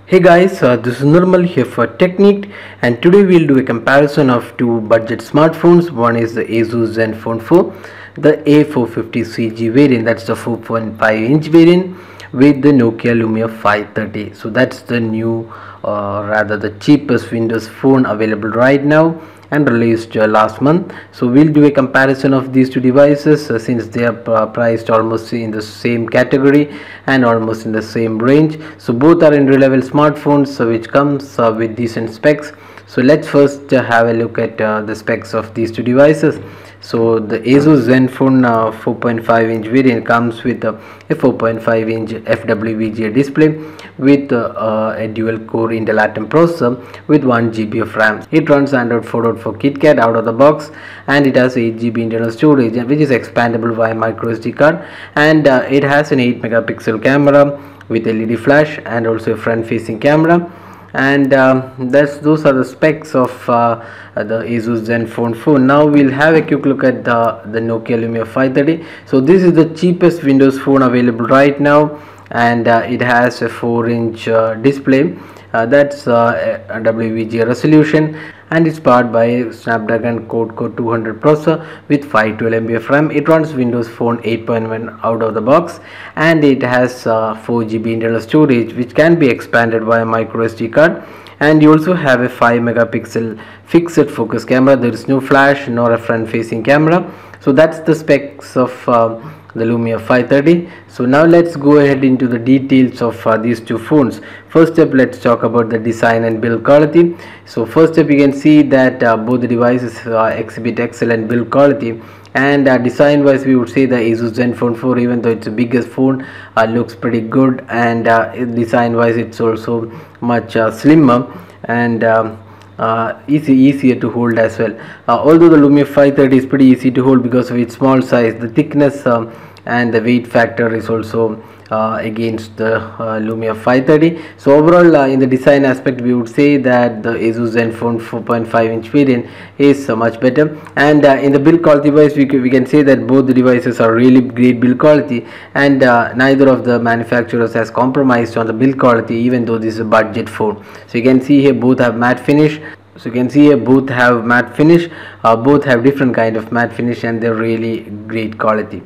Hey guys, this is Nirmal here for Technique, and today we'll do a comparison of two budget smartphones. One is the ASUS Zenfone 4, the A450CG variant, that's the 4.5-inch variant, with the Nokia Lumia 530. So that's the new, rather the cheapest Windows phone available right now and released last month. So we'll do a comparison of these two devices since they are priced almost in the same category and almost in the same range. So both are entry level smartphones which comes with decent specs. So let's first have a look at the specs of these two devices. So the ASUS Zenfone 4.5-inch variant comes with a 4.5-inch FWVGA display with a dual-core Intel Atom processor with 1 GB of RAM. It runs Android 4.4 KitKat out of the box, and it has 8 GB internal storage, which is expandable via micro SD card, and it has an 8 megapixel camera with LED flash and also a front-facing camera. And those are the specs of the ASUS Zenfone phone. Now we'll have a quick look at the Nokia Lumia 530. So this is the cheapest Windows phone available right now, and it has a 4-inch display. That's a WVGA resolution, and it's powered by Snapdragon Core 200 processor with 512 MB of RAM. It runs Windows Phone 8.1 out of the box, and it has 4 GB internal storage which can be expanded via micro SD card. And you also have a 5 megapixel fixed focus camera. There is no flash nor a front facing camera. So that's the specs of the Lumia 530. So now let's go ahead into the details of these two phones. First up, let's talk about the design and build quality. So first up, you can see that both the devices exhibit excellent build quality, and design wise we would say the ASUS Zenfone 4, even though it's the biggest phone, looks pretty good, and design wise it's also much slimmer and easier to hold as well. Although the Lumia 530 is pretty easy to hold because of its small size, the thickness and the weight factor is also against the Lumia 530. So overall, in the design aspect, we would say that the ASUS Zenfone 4.5-inch variant is much better. And in the build quality wise, we can say that both the devices are really great build quality, and neither of the manufacturers has compromised on the build quality, even though this is a budget phone. So you can see here both have matte finish. Both have different kind of matte finish, and they're really great quality.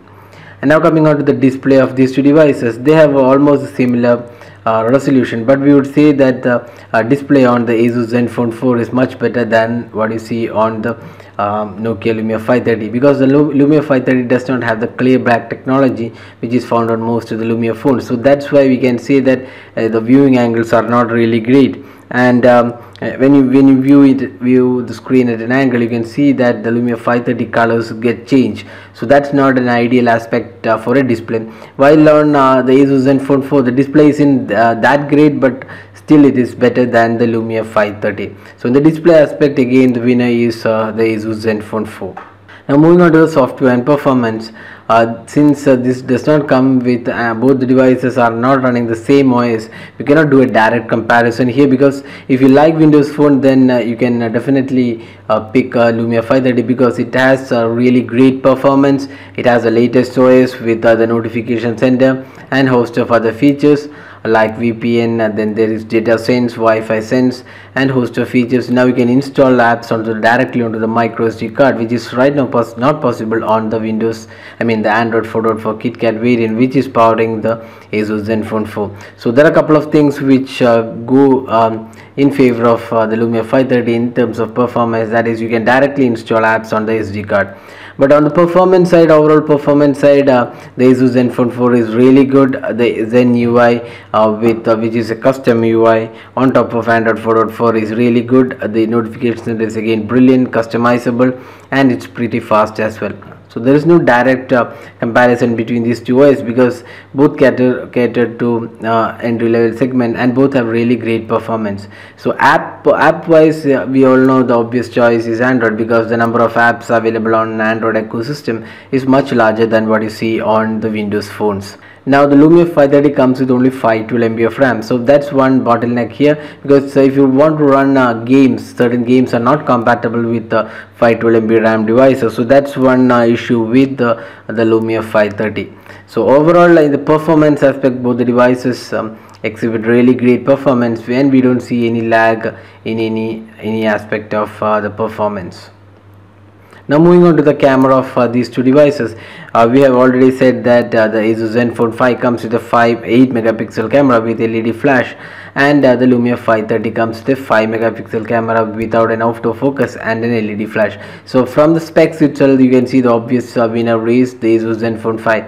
And now coming on to the display of these two devices, they have almost similar resolution, but we would say that the display on the ASUS Zenfone 4 is much better than what you see on the Nokia Lumia 530, because the Lumia 530 does not have the clear black technology which is found on most of the Lumia phones. So that's why we can say that the viewing angles are not really great, and when you view the screen at an angle, you can see that the Lumia 530 colors get changed. So that's not an ideal aspect for a display. While on the ASUS Zenfone 4, the display isn't that great, but still it is better than the Lumia 530. So in the display aspect, again the winner is the ASUS Zenfone 4. Now moving on to the software and performance, since this does not come with both the devices are not running the same OS, we cannot do a direct comparison here, because if you like Windows Phone, then you can definitely pick Lumia 530 because it has really great performance. It has the latest OS with the notification center and host of other features like VPN, and then there is data sense, Wi-Fi sense, and host of features. Now you can install apps directly onto the micro SD card, which is right now not possible on the the Android 4.4 KitKat variant, which is powering the ASUS Zenfone 4. So there are a couple of things which go in favor of the Lumia 530 in terms of performance. That is, you can directly install apps on the SD card. But on the performance side, overall performance side, the ASUS Zenfone 4 is really good. The Zen UI which is a custom UI on top of Android 4.4 is really good. The notification is again brilliant, customizable, and it's pretty fast as well. So there is no direct comparison between these two OS, because both cater to entry level segment, and both have really great performance. So app wise, we all know the obvious choice is Android, because the number of apps available on Android ecosystem is much larger than what you see on the Windows phones. Now the Lumia 530 comes with only 512 MB of RAM, so that's one bottleneck here, because if you want to run games, certain games are not compatible with the 512 MB RAM devices. So that's one issue with the Lumia 530. So overall, in the performance aspect, both the devices exhibit really great performance, and we don't see any lag in any aspect of the performance. Now moving on to the camera of these two devices, we have already said that the ASUS Zenfone 5 comes with a 8 megapixel camera with LED flash, and the Lumia 530 comes with a 5 megapixel camera without an autofocus and an LED flash. So from the specs itself, you can see the obvious winner is the ASUS Zenfone 5.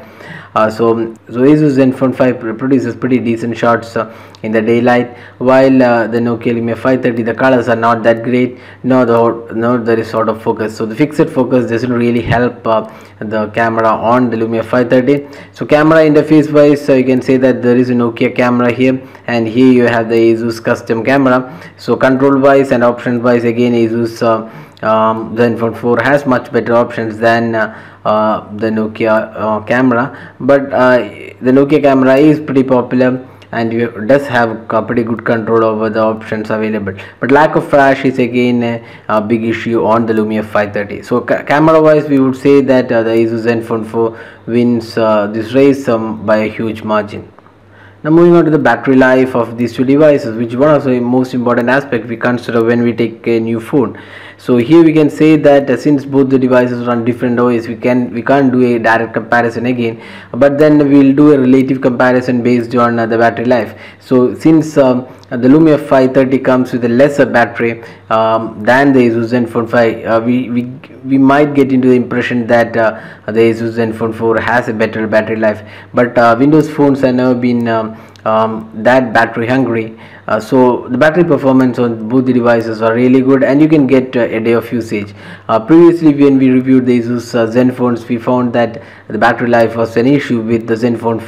So ASUS Zenfone 5 produces pretty decent shots in the daylight, while the Nokia Lumia 530, the colors are not that great, nor there is sort of focus. So the fixed focus doesn't really help the camera on the Lumia 530. So camera interface wise, you can say that there is a Nokia camera here, and here you have the ASUS custom camera. So control wise and option wise, again ASUS Zenfone 4 has much better options than the Nokia camera, but the Nokia camera is pretty popular and does have pretty good control over the options available, but lack of flash is again a big issue on the Lumia 530. So camera wise, we would say that the ASUS Zenfone 4 wins this race by a huge margin. Now moving on to the battery life of these two devices, which is one of the most important aspect we consider when we take a new phone. So here we can say that since both the devices run different OS, we can't do a direct comparison again, but then we'll do a relative comparison based on the battery life. So since the Lumia 530 comes with a lesser battery than the ASUS Zenfone 5, we might get into the impression that the ASUS Zenfone 4 has a better battery life, but Windows phones have never been that battery hungry. So the battery performance on both the devices are really good, and you can get a day of usage. Previously when we reviewed the ASUS Zenphones, we found that the battery life was an issue with the Zenfone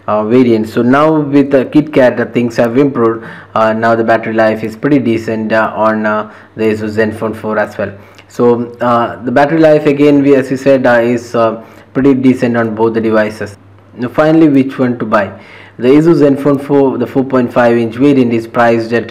variant. So now with the KitKat, things have improved. Now the battery life is pretty decent on the ASUS Zenfone 4 as well. So the battery life, again, as we said, is pretty decent on both the devices. Now finally, which one to buy? The ASUS Zenfone 4, the 4.5-inch variant, is priced at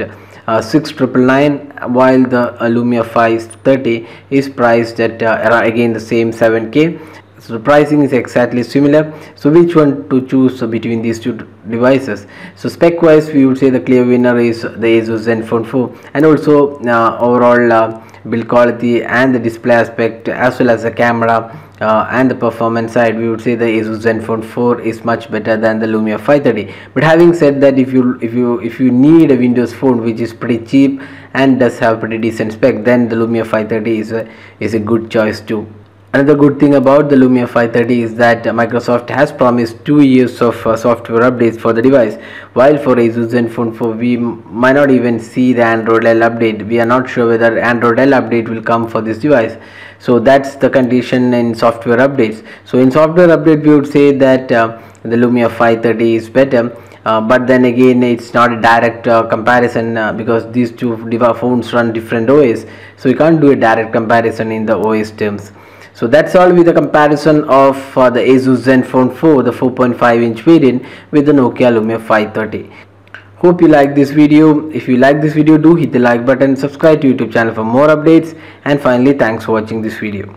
6,999, while the Lumia 530 is priced at again the same 7K. So the pricing is exactly similar. So which one to choose between these two devices? So spec wise, we would say the clear winner is the ASUS Zenfone 4, and also overall build quality and the display aspect, as well as the camera and the performance side, we would say the ASUS Zenfone 4 is much better than the Lumia 530. But having said that, if you need a Windows phone which is pretty cheap and does have pretty decent spec, then the Lumia 530 is a good choice too. Another good thing about the Lumia 530 is that Microsoft has promised 2 years of software updates for the device, while for ASUS Zenfone 4 we might not even see the Android L update. We are not sure whether Android L update will come for this device. So that's the condition in software updates. So in software update, we would say that the Lumia 530 is better. But then again, it's not a direct comparison because these two phones run different OS, so you can't do a direct comparison in the OS terms. So that's all with the comparison of the ASUS Zenfone 4, the 4.5-inch variant, with the Nokia Lumia 530. Hope you like this video. If you like this video, do hit the like button, subscribe to YouTube channel for more updates, and finally, thanks for watching this video.